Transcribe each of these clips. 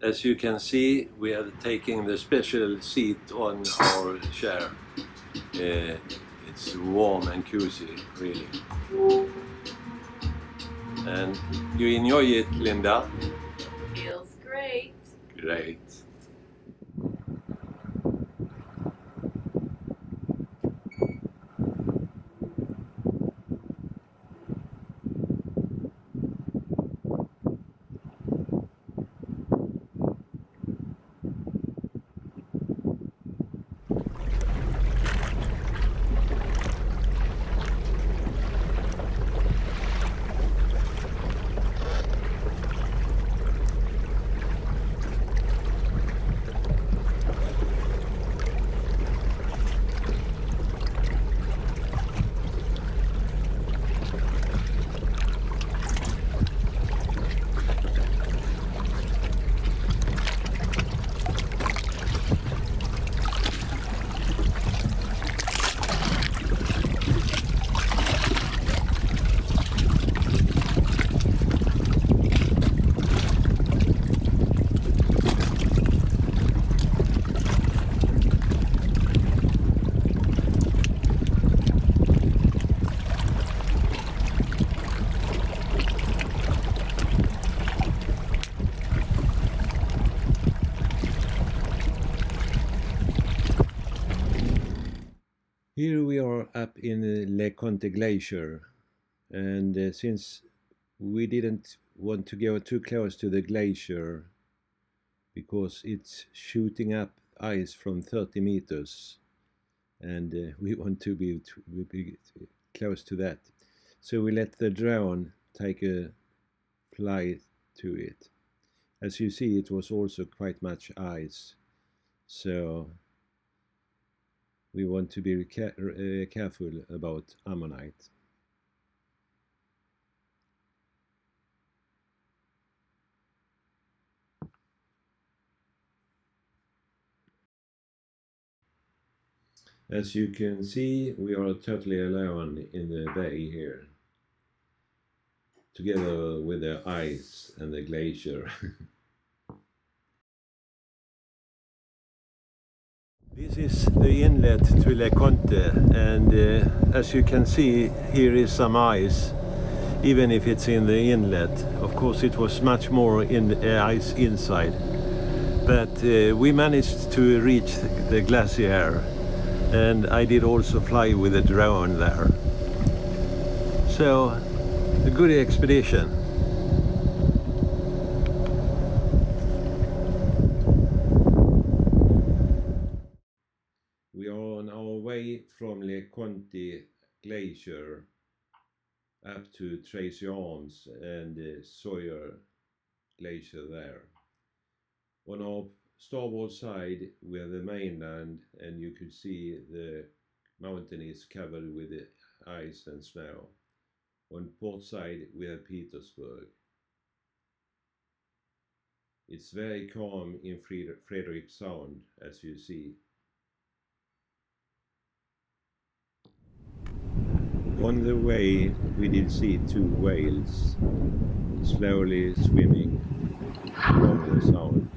As you can see, we are taking the special seat on our chair. It's warm and cozy, really. And you enjoy it, Linda? Feels great. Great. Here we are up in LeConte Glacier, and since we didn't want to go too close to the glacier because it's shooting up ice from 30 meters and we want to be close to that. So we let the drone take a fly to it. As you see, it was also quite much ice, so we want to be careful about ammonite. As you can see, we are totally alone in the bay here, together with the ice and the glacier. This is the inlet to LeConte, and as you can see, here is some ice, even if it's in the inlet. Of course, it was much more ice inside, but we managed to reach the glacier, and I did also fly with a drone there. So, a good expedition. We are on our way from LeConte Glacier up to Tracy Arms and Sawyer Glacier there. On our starboard side we have the mainland, and you could see the mountain is covered with ice and snow. On port side we have Petersburg. It's very calm in Frederick Sound, as you see. On the way we did see two whales slowly swimming along the sound,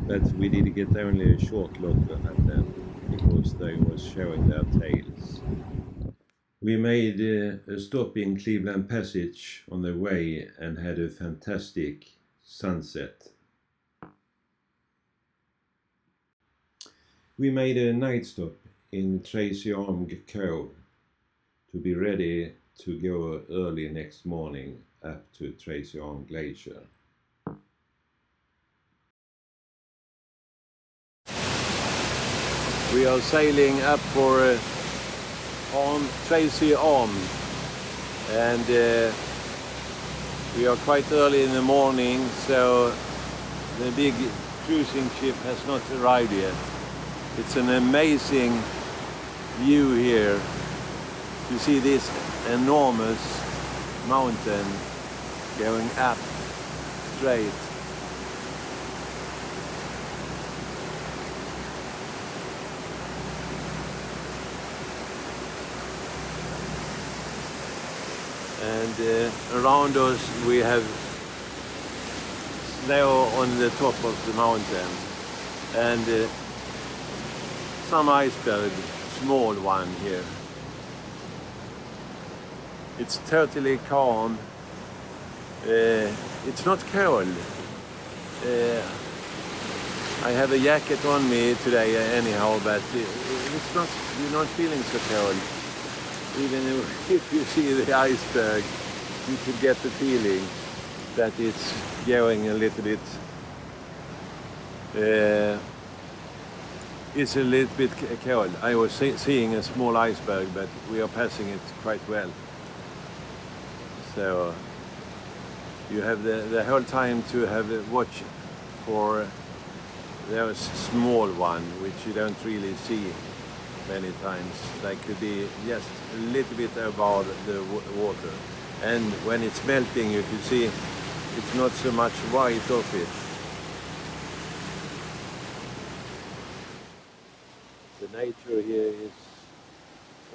but we did get only a short look at them because they were showing their tails. We made a stop in Cleveland Passage on the way and had a fantastic sunset. We made a night stop in Tracy Arm Cove to be ready to go early next morning up to Tracy Arm Glacier. We are sailing up for Tracy Arm, and we are quite early in the morning, so the big cruising ship has not arrived yet. It's an amazing view here. You see this enormous mountain going up straight. And around us we have snow on the top of the mountain, and some iceberg, small one here. It's totally calm. It's not cold. I have a jacket on me today anyhow, but it's not, you're not feeling so cold. Even if you see the iceberg, you could get the feeling that it's going a little bit, it's a little bit cold. I was seeing a small iceberg, but we are passing it quite well. So you have the whole time to have a watch for those small one, which you don't really see many times. They could be just a little bit above the water. And when it's melting, you can see it's not so much white of it. The nature here is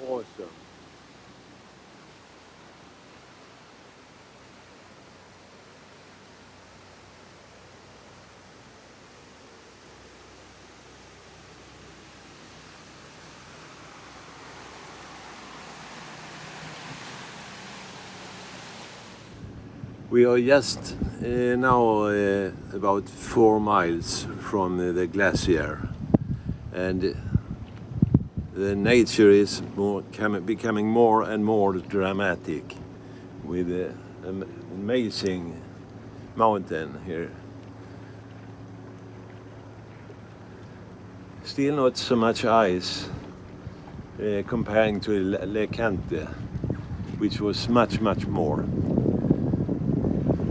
awesome. We are just now about 4 miles from the glacier, and the nature is becoming more and more dramatic with an amazing mountain here. Still not so much ice comparing to LeConte, which was much more.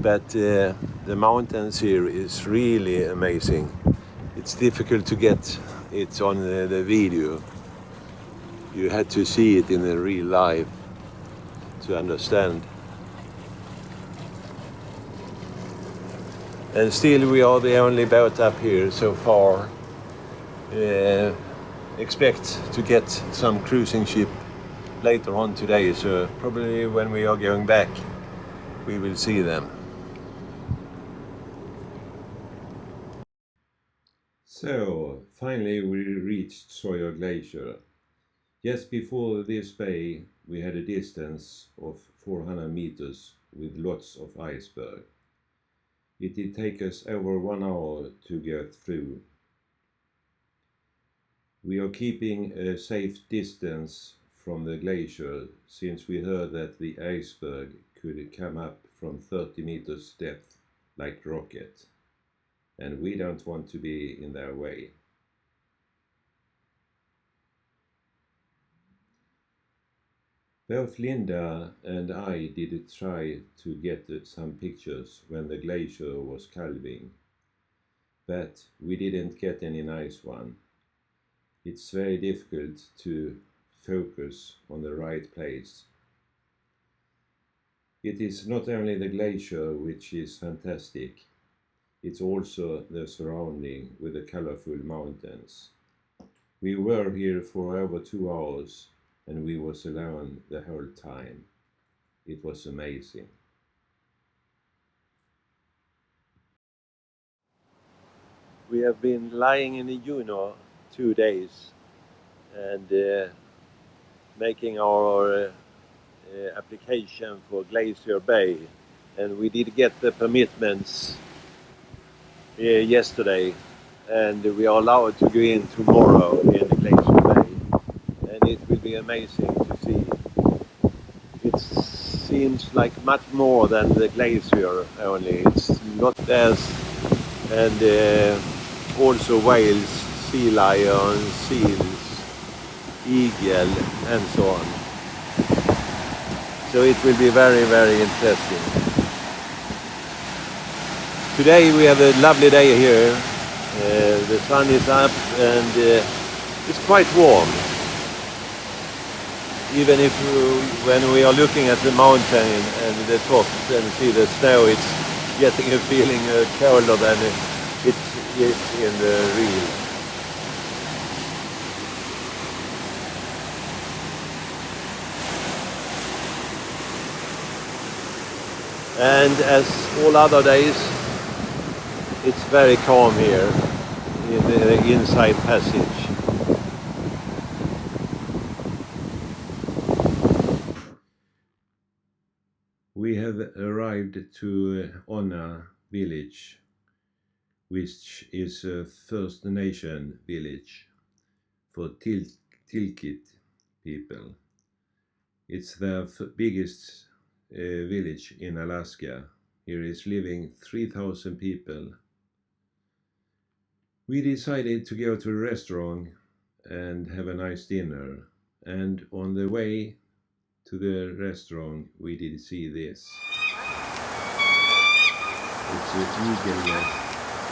But the mountains here is really amazing. It's difficult to get it on the video. You had to see it in the real life to understand. And still we are the only boat up here so far. Expect to get some cruising ship later on today, so probably when we are going back we will see them. So, finally we reached Sawyer Glacier. Just before this bay we had a distance of 400 meters with lots of iceberg. It did take us over 1 hour to go through. We are keeping a safe distance from the glacier since we heard that the iceberg could come up from 30 meters depth like rocket. And we don't want to be in their way. Both Linda and I did try to get some pictures when the glacier was calving, but we didn't get any nice one. It's very difficult to focus on the right place. It is not only the glacier which is fantastic, it's also the surrounding with the colorful mountains. We were here for over 2 hours and we was alone the whole time. It was amazing. We have been lying in Hoonah 2 days and making our application for Glacier Bay, and we did get the permits yesterday, and we are allowed to go in tomorrow in the Glacier Bay, and it will be amazing to see. It seems like much more than the glacier only. It's lot less, and also whales, sea lions, seals, eagle, and so on. So it will be very interesting. Today we have a lovely day here. The sun is up and it's quite warm. Even if when we are looking at the mountain and the top and see the snow, it's getting a feeling colder than it is in the real. And as all other days, It's very calm here in the inside passage. We have arrived to Hoonah village, which is a First Nation village for Tilkit people. It's the biggest village in Alaska. Here is living 3,000 people. We decided to go to a restaurant and have a nice dinner, and on the way to the restaurant we did see this. It's an eagle nest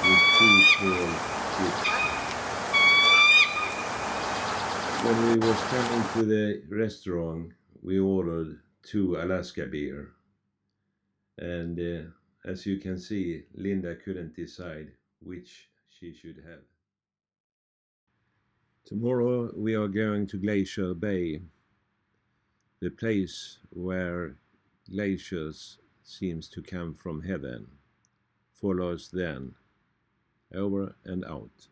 with two small chicks. When we was coming to the restaurant, we ordered 2 Alaska beer, and as you can see, Linda couldn't decide which she should have. Tomorrow we are going to Glacier Bay, the place where glaciers seems to come from heaven. Follow us then. Over and out.